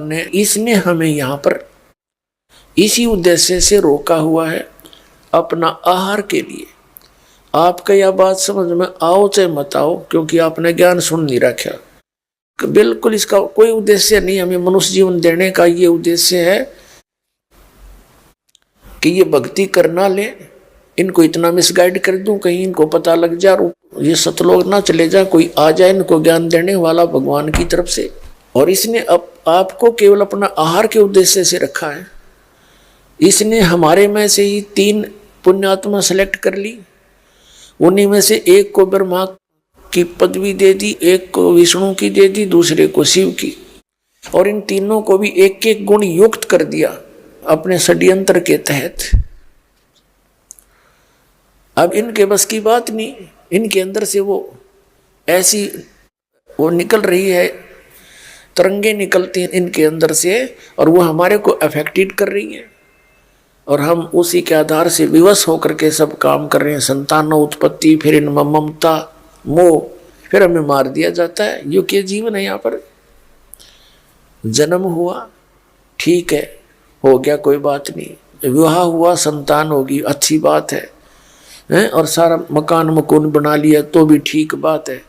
ने इसने हमें यहाँ पर इसी उद्देश्य से रोका हुआ है, अपना आहार के लिए। आपका यह बात समझ में आओ चाहे मत आओ, क्योंकि आपने ज्ञान सुन नहीं रखा। बिल्कुल इसका कोई उद्देश्य नहीं, हमें मनुष्य जीवन देने का ये उद्देश्य है कि ये भक्ति करना ले, इनको इतना मिसगाइड कर दूं कहीं इनको पता लग जाए, ये सतलोक ना चले जाए, कोई आ जाए इनको ज्ञान देने वाला भगवान की तरफ से। और इसने अब आपको केवल अपना आहार के उद्देश्य से रखा है। इसने हमारे में से ही 3 पुण्यात्मा सेलेक्ट कर ली, उन्हीं में से एक को ब्रह्मा की पदवी दे दी, एक को विष्णु की दे दी, दूसरे को शिव की, और इन तीनों को भी एक एक गुण युक्त कर दिया अपने षड्यंत्र के तहत। अब इनके बस की बात नहीं, इनके अंदर से वो ऐसी वो निकल रही है, तरंगे निकलती हैं इनके अंदर से, और वो हमारे को अफेक्टेड कर रही है, और हम उसी के आधार से विवश होकर के सब काम कर रहे हैं। संतान उत्पत्ति, फिर इनमें ममता मोह, फिर हमें मार दिया जाता है। यो क्या जीवन है? यहाँ पर जन्म हुआ, ठीक है, हो गया, कोई बात नहीं, विवाह हुआ, संतान होगी, अच्छी बात है, और सारा मकान मकून बना लिया तो भी ठीक बात है,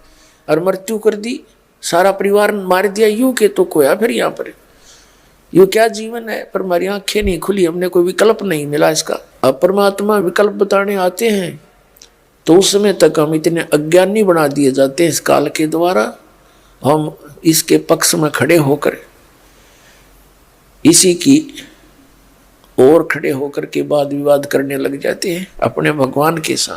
और मृत्यु कर दी, सारा परिवार मार दिया, यूं के तो खोया। फिर यहाँ पर यूं क्या जीवन है? पर हमारी आंखें नहीं खुली, हमने कोई विकल्प नहीं मिला इसका। अब परमात्मा विकल्प बताने आते हैं तो उस समय तक हम इतने अज्ञानी बना दिए जाते हैं इस काल के द्वारा। हम इसके पक्ष में खड़े होकर इसी की ओर खड़े होकर के वाद विवाद करने लग जाते हैं अपने भगवान के साथ।